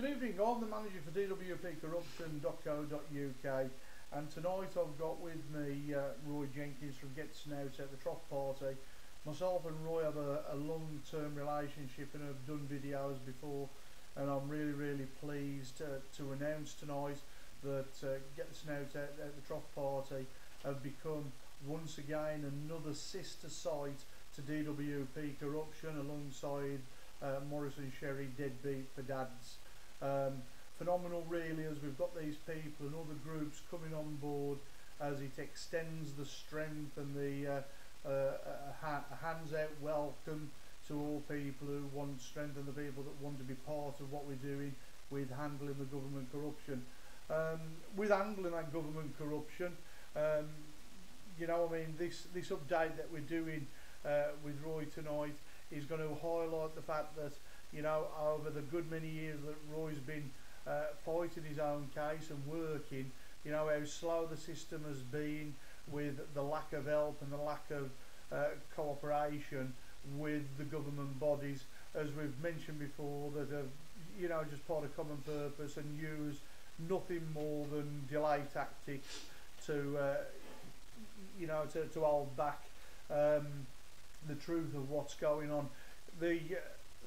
Good evening, I'm the manager for DWPCorruption.co.uk, and tonight I've got with me Roy Jenkins from Snouts at the Trough party. Myself and Roy have a long-term relationship and have done videos before, and I'm really pleased to announce tonight that Snouts at the Trough party have become once again another sister site to DWP Corruption alongside Morrison Sherry Deadbeat for Dads. Phenomenal really, as we've got these people and other groups coming on board, as it extends the strength and the hands out welcome to all people who want strength and the people that want to be part of what we're doing with handling the government corruption. With handling that government corruption, you know, I mean, this update that we're doing with Roy tonight is going to highlight the fact that, you know, over the good many years that Roy's been fighting his own case and working, you know, how slow the system has been with the lack of help and the lack of cooperation with the government bodies, as we've mentioned before, that have, you know, just part of common purpose and use nothing more than delay tactics to, you know, to hold back the truth of what's going on.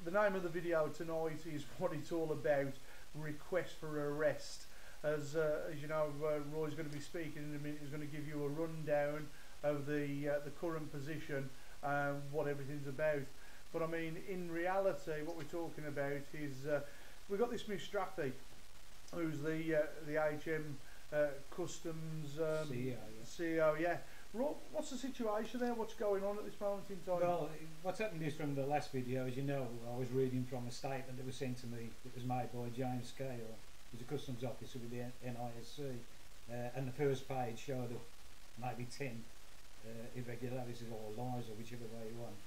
The name of the video tonight is what it's all about: request for arrest. As you know, Roy's going to be speaking in a minute. He's going to give you a rundown of the current position and what everything's about. But I mean, in reality, what we're talking about is we've got this Miss Straffy, who's the HM Customs CEO. Yeah. What's the situation there? What's going on at this moment in time? Well, what's happened is, from the last video, as you know, I was reading from a statement that was sent to me. It was made by James Scale, who's a customs officer with the NISC, and the first page showed maybe 10 irregularities or lies, or whichever way you want.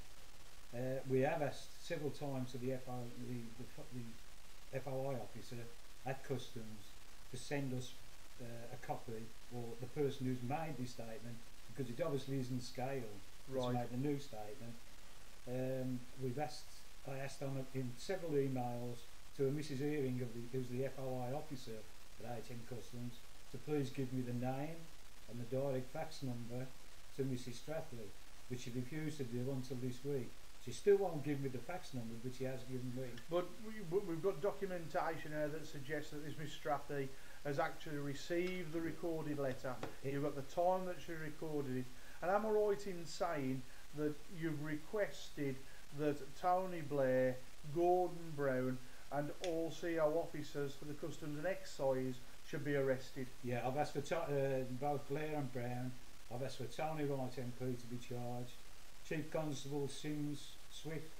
We have asked several times to the FOI officer at customs to send us a copy, or the person who's made this statement, because it obviously isn't Scale who's made the new statement. I asked in several emails to a Mrs. Earing, who's the FOI officer at HM Customs, to please give me the name and the direct fax number to Mrs. Straffy, which she refused to do until this week. She still won't give me the fax number, which she has given me. But we've got documentation here that suggests that this Miss Straffy has actually received the recorded letter. You've got the time that she recorded it. And am I right in saying that you've requested that Tony Blair, Gordon Brown and all CO officers for the Customs and Excise should be arrested? Yeah, I've asked for both Blair and Brown. I've asked for Tony Wright MP to be charged, Chief Constable Sims, Swift,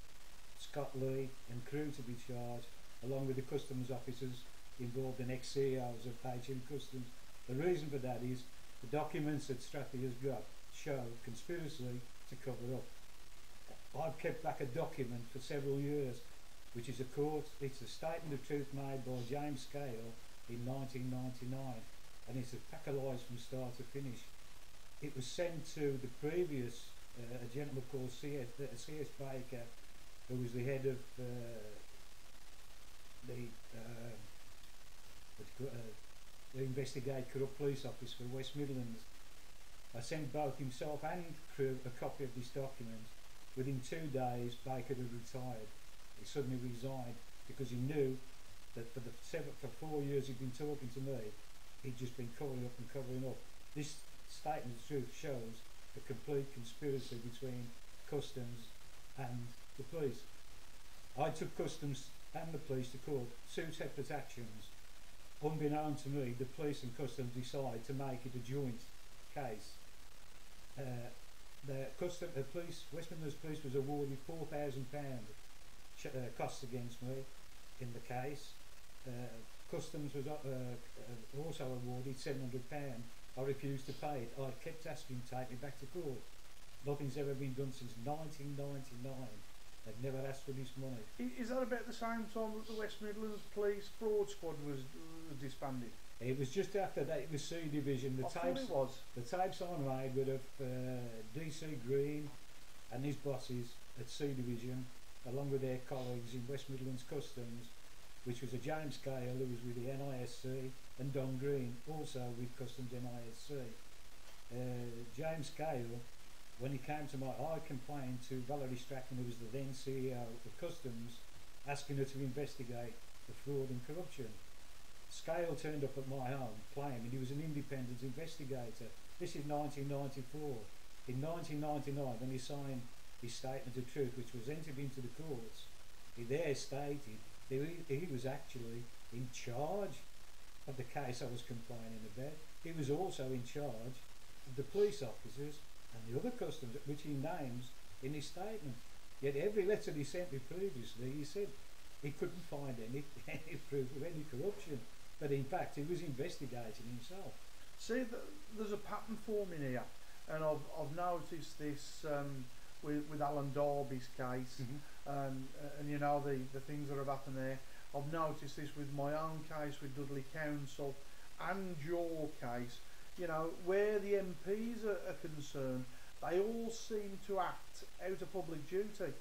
Scott Lee and crew to be charged, along with the customs officers involved in ex-CEOs of HM Customs. The reason for that is the documents that Straffy has got show conspiracy to cover up. I've kept back a document for several years, which is it's a statement of truth made by James Scale in 1999, and it's a pack of lies from start to finish. It was sent to the previous a gentleman called C.S. Baker, who was the head of the Investigate Corrupt Police Office for West Midlands. I sent both himself and crew a copy of this document. Within 2 days, Baker had retired. He suddenly resigned because he knew that for 4 years he'd been talking to me, he'd just been covering up. This statement of truth shows a complete conspiracy between customs and the police. I took customs and the police to court, 2 separate actions. Unbeknown to me, the police and customs decided to make it a joint case. West Midlands Police was awarded £4,000 costs against me in the case. Customs was also awarded £700. I refused to pay it. I kept asking to take me back to court. Nothing's ever been done since 1999. They've never asked for this money. Is that about the same time that the West Midlands Police Fraud Squad was disbanded? It was just after that. It was C Division. The tapes I made were of DC Green and his bosses at C Division, along with their colleagues in West Midlands Customs, which was a James Cale who was with the NISC, and Don Green, also with Customs NISC. James Cale, when he came to I complained to Valerie Strachan, who was the then CEO of Customs, asking her to investigate the fraud and corruption. Scale turned up at my home claiming he was an independent investigator. This is 1994. In 1999, when he signed his statement of truth, which was entered into the courts, he there stated he was actually in charge of the case I was complaining about. He was also in charge of the police officers and the other customs, which he names in his statement. Yet every letter he sent me previously, he said he couldn't find any proof of any corruption. But in fact, he was investigating himself. See, there's a pattern forming here, and I've noticed this with Alan Darby's case, and you know the things that have happened there. I've noticed this with my own case with Dudley Council and your case. You know, where the MPs are concerned, they all seem to act out of public duty.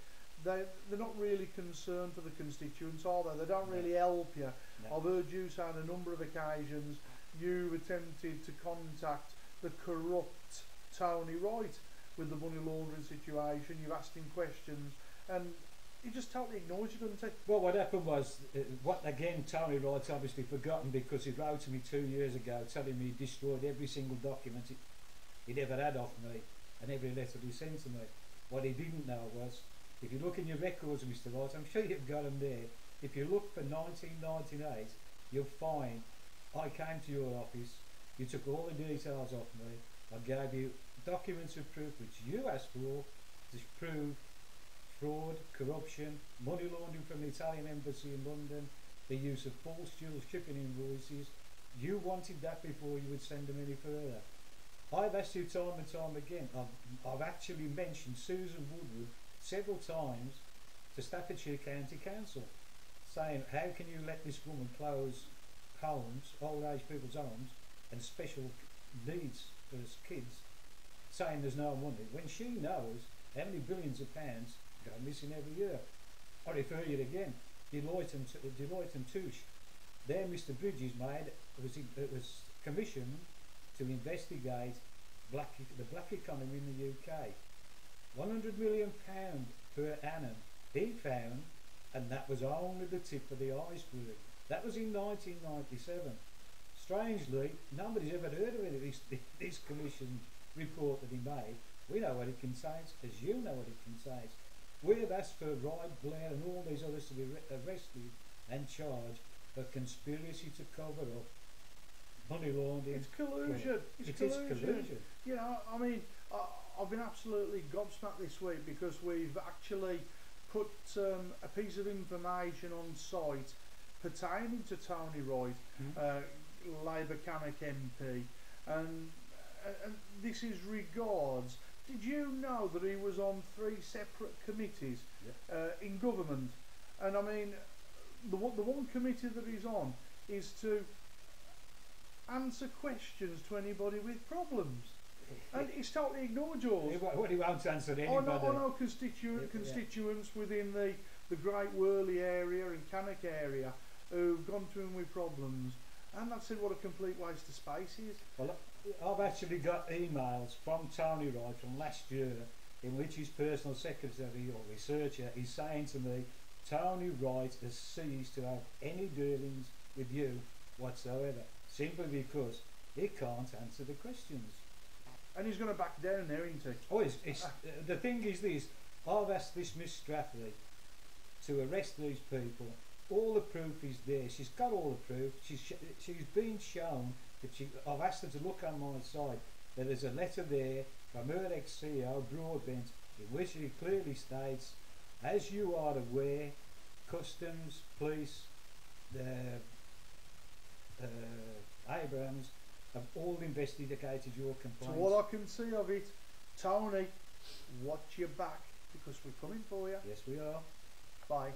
They're not really concerned for the constituents, are they? They don't really help you. No. I've heard you say on a number of occasions you've attempted to contact the corrupt Tony Wright with the money laundering situation. You've asked him questions and he just totally ignored you, didn't he? Well, what happened was, Tony Wright's obviously forgotten, because he wrote to me 2 years ago telling me he destroyed every single document he'd ever had off me and every letter he sent to me. What he didn't know was, if you look in your records, Mr. Wright, I'm sure you've got them there. If you look for 1998, you'll find I came to your office, you took all the details off me, I gave you documents of proof which you asked for to prove fraud, corruption, money laundering from the Italian embassy in London, the use of false dual shipping invoices. You wanted that before you would send them any further. I've asked you time and time again. I've actually mentioned Susan Woodward several times to Staffordshire County Council, saying, how can you let this woman close homes, old age people's homes, and special needs for his kids, saying there's no money, when she knows how many billions of pounds go missing every year. I refer you again, Deloitte and Touche. There Mr Bridges it was commissioned to investigate the black economy in the UK. £100 million per annum he found, and that was only the tip of the iceberg. That was in 1997. Strangely, nobody's ever heard of it, this commission report that he made. We know what it contains, as you know what it contains. We have asked for Wright, Blair and all these others to be arrested and charged for conspiracy to cover up money laundering. It's collusion. It's collusion. You know, I mean, I've been absolutely gobsmacked this week because we've actually put a piece of information on site pertaining to Tony Wright, Labour Cannock MP, and this is regards. Did you know that he was on 3 separate committees in government? And I mean, the one committee that he's on is to answer questions to anybody with problems. And he's totally ignored yours. He won't answer anybody. I know constituents within the Great Worley area and Cannock area who've gone to him with problems. And that's what a complete waste of space is. Well, I've actually got emails from Tony Wright from last year in which his personal secretary or researcher is saying to me, Tony Wright has ceased to have any dealings with you whatsoever, simply because he can't answer the questions. And he's going to back down there, isn't he? Oh, the thing is this, I've asked this Miss Straffley to arrest these people. All the proof is there. She's got all the proof. She's been shown that I've asked her to look on my side. That there's a letter there from her ex-CEO, Broadbent, in which she clearly states, as you are aware, Customs, Police, Abrams have all investigated your complaints. So what I can see of it, Tony, watch your back, because we're coming for you. Yes, we are. Bye.